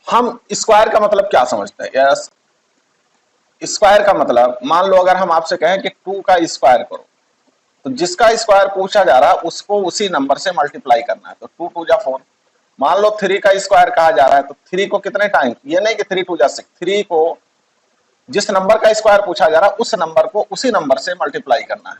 हम स्क्वायर का मतलब क्या समझते हैं? यस, स्क्वायर का मतलब, मान लो अगर हम आपसे कहें कि 2 का स्क्वायर करो, तो जिसका स्क्वायर पूछा जा रहा है उसको उसी नंबर से मल्टीप्लाई करना है। तो 2 2 जा 4। मान लो 3 का स्क्वायर कहा जा रहा है, तो 3 को कितने टाइम, ये नहीं कि 3 2 जा 6, 3 को जिस नंबर का स्क्वायर पूछा जा रहा है उस नंबर को उसी नंबर से मल्टीप्लाई करना है,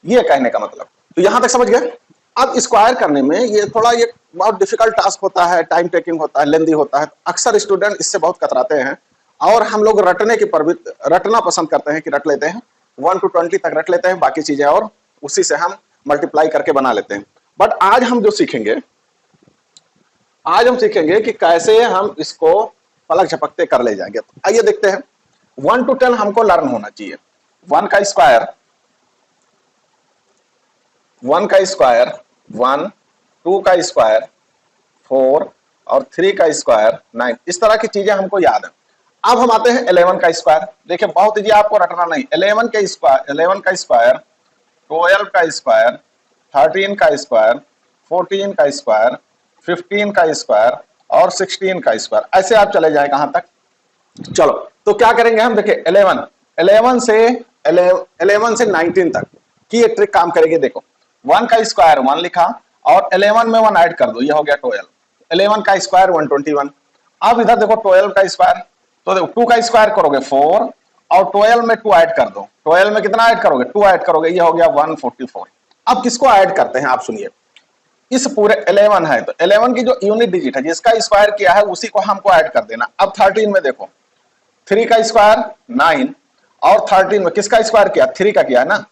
ये कहने का मतलब। तो यहां तक समझ गए? अब स्क्वायर करने में ये थोड़ा ये बहुत डिफिकल्ट टास्क होता है, टाइम टेकिंग होता है, लेंदी होता है। अक्सर स्टूडेंट इससे बहुत कतराते हैं और हम लोग रटना पसंद करते हैं कि रट लेते हैं, 1 to 20 तक रट लेते हैं, बाकी चीजें और उसी से हम मल्टीप्लाई करके बना लेते हैं। बट आज हम जो सीखेंगे, आज हम सीखेंगे कि कैसे हम इसको पलक झपकते कर ले जाएंगे। तो आइए देखते हैं। 1 to 10 हमको लर्न होना चाहिए। 1 का स्क्वायर 1, 2 का स्क्वायर 4 और 3 का स्क्वायर 9, इस तरह की चीजें हमको याद है। अब हम आते हैं 11 का स्क्वायर। देखिए बहुत ही आपको रटना नहीं, 11 का स्क्वायर 12 का स्क्वायर 13 का स्क्वायर 14 का स्क्वायर 15 का स्क्वायर और 16 का स्क्वायर, ऐसे आप चले जाए कहां तक। चलो तो क्या करेंगे हम, देखिए 11 से 19 तक की ये ट्रिक काम करेगी। देखो 1 का स्क्वायर 1 लिखा और 11 में 1 ऐड कर दो, ये हो गया 12। 11 का स्क्वायर 121। अब इधर देखो 12 का स्क्वायर, तो देखो 2 का स्क्वायर करोगे 4 और 12 में 2 ऐड कर दो। 12 में कितना ऐड करोगे, 2 ऐड करोगे, ये हो गया 144। अब किसको ऐड करते हैं आप सुनिए, इस पूरे 11 है तो 11 की जो यूनिट डिजिट है जिसका स्क्वायर किया है उसी को हमको ऐड कर देना। अब 13 में देखो 3 का स्क्वायर 9 और 13 में किसका स्क्वायर किया, 3 का किया है ना,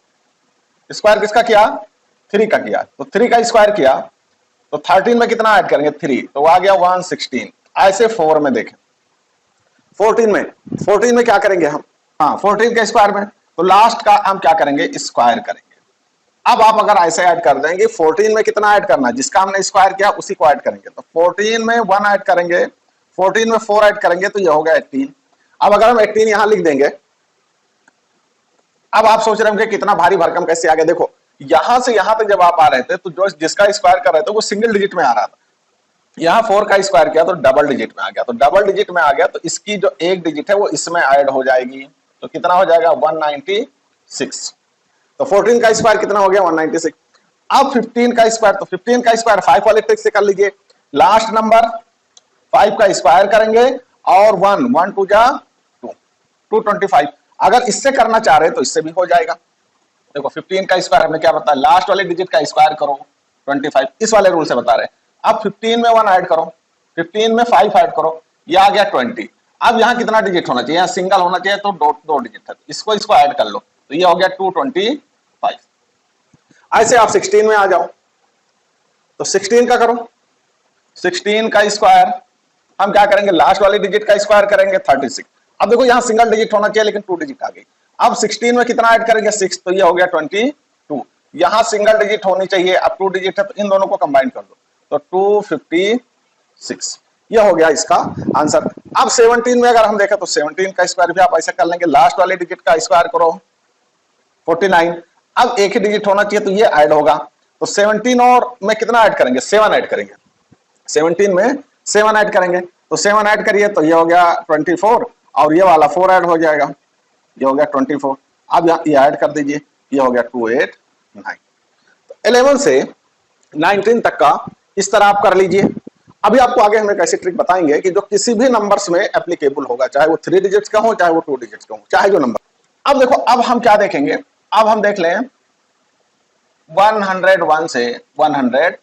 स्क्वायर किसका किया, 3 का किया, तो 3 का स्क्वायर किया तो 13 में कितना ऐड करेंगे 3, तो आ गया 116। ऐसे 4 में देखें 14 में क्या करेंगे हम, हाँ 14 के स्क्वायर में, तो लास्ट का हम क्या करेंगे, स्क्वायर करेंगे। अब आप अगर ऐसे ऐड कर देंगे 14 में कितना ऐड करना है, जिसका हमने स्क्वायर किया उसी को ऐड करेंगे, तो 14 में 1 ऐड करेंगे, 14 में 4 ऐड करेंगे तो ये हो गया 18। अब अगर हम 18 यहां लिख देंगे, अब आप सोच रहे होंगे कितना भारी भरकम कैसे आ गया। देखो यहां से यहां तक जब आप आ रहे थे तो जो जिसका स्क्वायर कर रहे थे वो सिंगल डिजिट में आ रहा था, यहां 4 का स्क्वायर किया तो डबल डिजिट में आ गया, तो डबल डिजिट में आ गया तो इसकी जो एक डिजिट है वो इसमें ऐड हो जाएगी, तो कितना हो जाएगा 196। तो 14 का स्क्वायर कितना हो गया 196। अब 15 का स्क्वायर, तो 15 का स्क्वायर 5 वाले ट्रिक से कर लीजिए, लास्ट नंबर 5 का स्क्वायर करेंगे और 1 2 जा 225। अगर इससे करना चाह रहे तो इससे भी हो जाएगा। देखो 15 का स्क्वायर हमने क्या बताया, लास्ट वाले डिजिट का स्क्वायर करो 25, इस वाले रूल से बता रहे हैं। अब 15 में 1 ऐड करो, 15 में 5 ऐड करो, ये आ गया 20। अब यहाँ कितना डिजिट होना चाहिए, यहाँ सिंगल होना चाहिए तो दो डिजिट है, इसको ऐड कर लो, तो ये हो गया 225। ऐसे आप 16 में आ जाओ, तो 16 का करो, 16 का स्क्वायर हम क्या करेंगे, लास्ट वाले डिजिट का स्क्वायर करेंगे 36। अब देखो यहाँ सिंगल डिजिट होना चाहिए लेकिन 2 डिजिट आ गई। अब 16 में कितना ऐड करेंगे 6, तो ये हो गया 22। यहाँ सिंगल डिजिट होनी चाहिए, अब 2 डिजिट है तो इन दोनों को कंबाइन कर दो, तो 256, ये हो गया इसका आंसर। अब 17 में अगर हम देखें तो 17 का स्क्वायर भी आप ऐसा कर लेंगे, लास्ट वाले डिजिट का स्क्वायर करो 49। अब एक ही डिजिट होना चाहिए तो ये ऐड होगा, तो 17 और में कितना ऐड करेंगे 7 ऐड करेंगे, 17 में 7 ऐड करेंगे, तो 7 ऐड करिए तो ये हो गया 24 और ये वाला 4 ऐड हो जाएगा, ये हो गया 24। अब ये ऐड कर दीजिए, ये हो गया 289। तो 11 से 19 तक का इस तरह आप कर लीजिए। अभी आपको आगे हम एक ऐसी ट्रिक बताएंगे कि जो किसी भी नंबर्स में एप्लीकेबल होगा, चाहे वो 3 डिजिट्स का हो, चाहे वो 2 डिजिट्स का हो, चाहे जो नंबर। अब देखो अब हम क्या देखेंगे, अब हम देख लें 101 से 100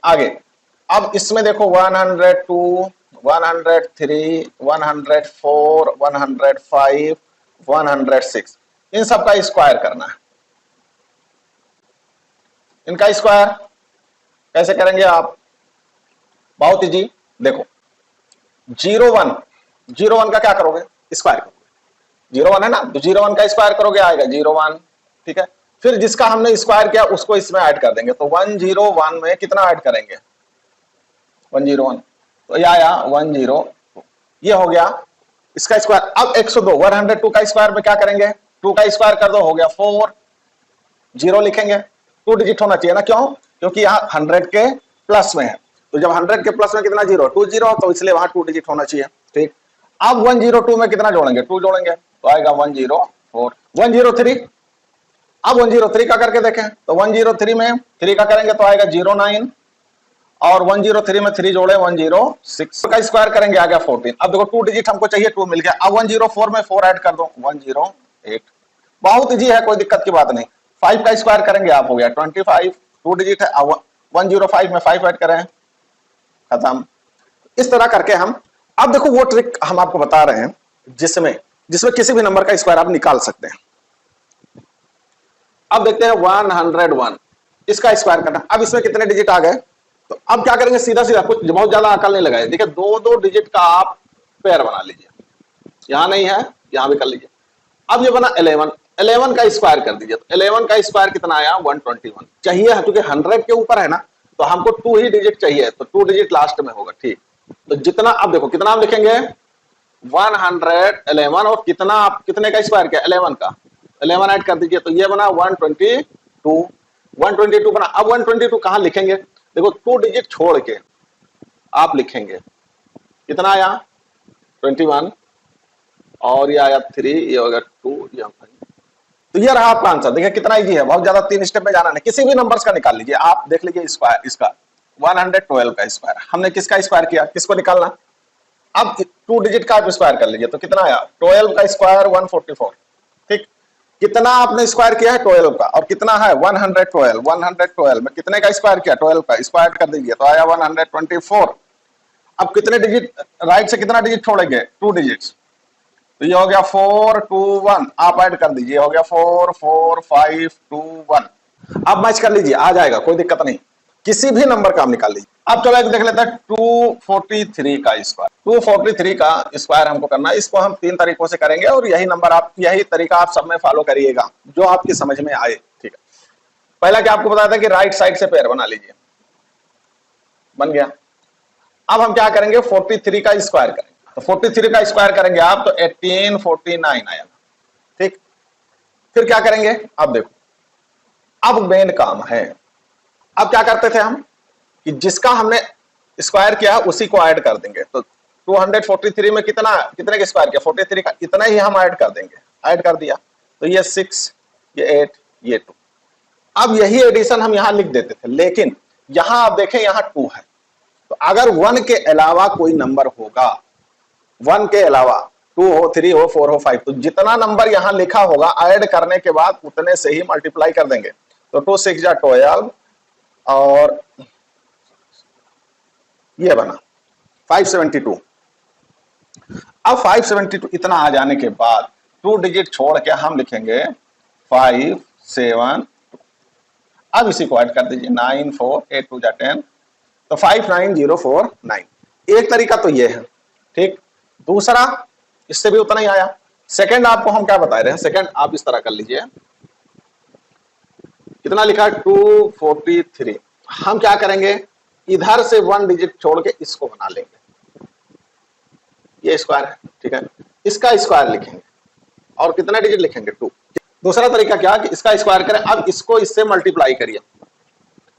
आगे। अब इसमें देखो 102 103 104 105 106, इन सब का स्क्वायर करना है। इनका स्क्वायर कैसे करेंगे आप, बहुत इजी। देखो 01 का क्या करोगे, स्क्वायर करोगे, 01 है ना, तो 01 का स्क्वायर करोगे आएगा 01, ठीक है। फिर जिसका हमने स्क्वायर किया उसको इसमें ऐड कर देंगे, तो 101 में कितना ऐड करेंगे 101, तो ये आया 102, ये हो गया इसका स्क्वायर। अब 102 102 का स्क्वायर में क्या करेंगे, 2 का स्क्वायर कर दो, हो गया 4, 0 लिखेंगे, 2 डिजिट होना चाहिए ना, क्यों, क्योंकि यहाँ 100 के प्लस में है, तो जब 100 के प्लस में कितना जीरो, 2 जीरो, तो इसलिए वहां 2 डिजिट होना चाहिए। ठीक, अब 102 में कितना जोड़ेंगे, 2 जोड़ेंगे तो आएगा 104। 103, अब 103 का करके देखें तो 103 में 3 का करेंगे तो आएगा 09, और 103 में 3 जोड़े 106 का स्क्वायर करेंगे आ गया 14। अब देखो 2 डिजिट हमको चाहिए, 2 मिल गया। अब 104 में 4 ऐड कर दो 108। बहुत इजी है, कोई दिक्कत की बात नहीं। 5 का स्क्वायर करेंगे आप हो गया 25, 2 डिजिट है। 105 में 5 ऐड करें, खत्म। इस तरह करके हम, अब देखो वो ट्रिक हम आपको बता रहे हैं जिसमें किसी भी नंबर का स्क्वायर आप निकाल सकते हैं। अब देखते हैं 101, इसका स्क्वायर करना। अब इसमें कितने डिजिट आ गए, तो अब क्या करेंगे, सीधा सीधा, कुछ बहुत ज्यादा अकल नहीं लगाए। देखिए 2 डिजिट का आप पेयर बना लीजिए, यहां नहीं है यहां भी कर लीजिए। अब ये बना 11 का स्क्वायर कर दीजिए, तो 11 का स्क्वायर कितना आया 121 चाहिए, क्योंकि 100 के ऊपर है ना, तो हमको 2 ही डिजिट चाहिए, तो 2 डिजिट लास्ट में होगा। ठीक, तो जितना, अब देखो कितना हम लिखेंगे 111, और कितना आप कितने का स्क्वायर किया 11 का, 11 ऐड कर दीजिए, तो ये बना 122 बना। अब 122 कहां लिखेंगे, देखो 2 डिजिट छोड़ के आप लिखेंगे, कितना आया 21, और ये आया 3, ये होगा 2, ये 5। तो ये रहा आपका आंसर। देखिए कितना इजी है, बहुत ज्यादा 3 स्टेप में जाना नहीं। किसी भी नंबर्स का निकाल लीजिए आप, देख लीजिए स्क्वायर, इसका 112 का स्क्वायर, हमने किसका स्क्वायर किया, किसको निकालना। अब 2 डिजिट का आप स्क्वायर कर लीजिए, तो कितना आया 12 का स्क्वायर 144। ठीक, कितना आपने स्क्वायर किया है 12 का, और कितना है 112 में कितने का स्क्वायर किया 12 का, स्क्वायर कर दीजिए तो आया 124। अब कितने डिजिट, राइट से कितना डिजिट छोड़ेंगे 2 डिजिट्स, तो ये हो गया 421, आप ऐड कर दीजिए, हो गया 44521। अब मैच कर लीजिए, आ जाएगा, कोई दिक्कत नहीं। किसी भी नंबर का आप निकाल लीजिए। अब चलो एक देख लेते हैं 243 का स्क्वायर। 243 का स्क्वायर हमको करना है, इसको हम 3 तरीकों से करेंगे, और यही नंबर आप, यही तरीका आप सब में फॉलो करिएगा जो आपकी समझ में आए। ठीक है, पहला क्या आपको बताया था कि राइट साइड से पेयर बना लीजिए, बन गया। अब हम क्या करेंगे 43 का स्क्वायर करेंगे, तो 43 का स्क्वायर करेंगे आप तो 1849 आएगा। ठीक, फिर क्या करेंगे, अब देखो अब मेन काम है। अब क्या करते थे हम कि जिसका हमने स्क्वायर किया उसी को ऐड कर देंगे, तो 243 में कितने का स्क्वायर किया 43 का, इतना ही हम ऐड कर देंगे। ऐड कर दिया तो ये 6, ये 8, ये 2। अब यही एडिशन हम यहां लिख देते थे, लेकिन यहां आप देखें यहां 2 है, तो अगर 1 के अलावा कोई नंबर होगा, 1 के अलावा 2 हो, 3 हो, 4 हो, 5, तो जितना नंबर यहां लिखा होगा ऐड करने के बाद उतने से ही मल्टीप्लाई कर देंगे। तो 2 6 जा 12, और ये बना 572। अब 572 इतना आ जाने के बाद 2 डिजिट छोड़ के हम लिखेंगे 572। अब इसी को ऐड कर दीजिए 9 4 8 2 जा 10, तो 59049। एक तरीका तो ये है। ठीक, दूसरा इससे भी उतना ही आया। सेकंड आपको हम क्या बता रहे हैं, सेकंड आप इस तरह कर लीजिए, कितना लिखा 243। हम क्या करेंगे, इधर से 1 डिजिट छोड़ के इसको बना लेंगे, ये स्क्वायर है। ठीक है, इसका स्क्वायर लिखेंगे, और कितना डिजिट लिखेंगे 2। दूसरा तरीका क्या कि इसका स्क्वायर करें, अब इसको इससे मल्टीप्लाई करिए,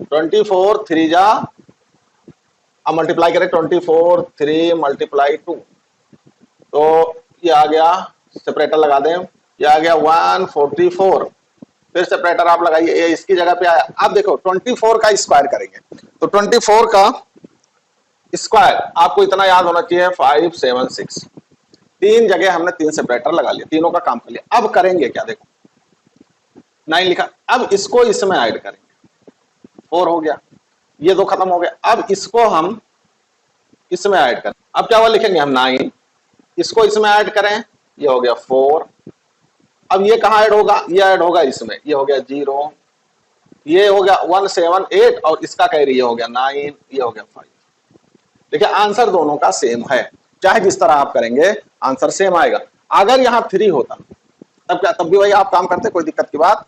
24 3 जा, अब मल्टीप्लाई करें 24 3 मल्टीप्लाई 2, तो ये आ गया, सेपरेटर लगा दें, ये आ गया 144। फिर सेपरेटर आप लगाइए, ये इसकी जगह पे आया। अब देखो 24 का स्क्वायर करेंगे, तो 24 का स्क्वायर आपको इतना याद होना चाहिए 576। 3 जगह हमने 3 सेपरेटर लगा लिया, तीनों का काम कर लिया। अब करेंगे क्या, देखो 9 लिखा, अब इसको इसमें ऐड करेंगे, 4 हो गया, ये 2 खत्म हो गया। अब इसको हम इसमें ऐड करें, अब क्या हुआ लिखेंगे हम 9, इसको इसमें ऐड करें, ये हो गया 4। अब ये कहां ऐड होगा, ये ऐड होगा इसमें, ये हो गया 0, ये हो गया 178, और इसका कैरी ये हो गया 9, ये हो गया 5। देखिए आंसर दोनों का सेम है, चाहे जिस तरह आप करेंगे आंसर सेम आएगा। अगर यहां 3 होता तब क्या, तब भी वही आप काम करते, कोई दिक्कत की बात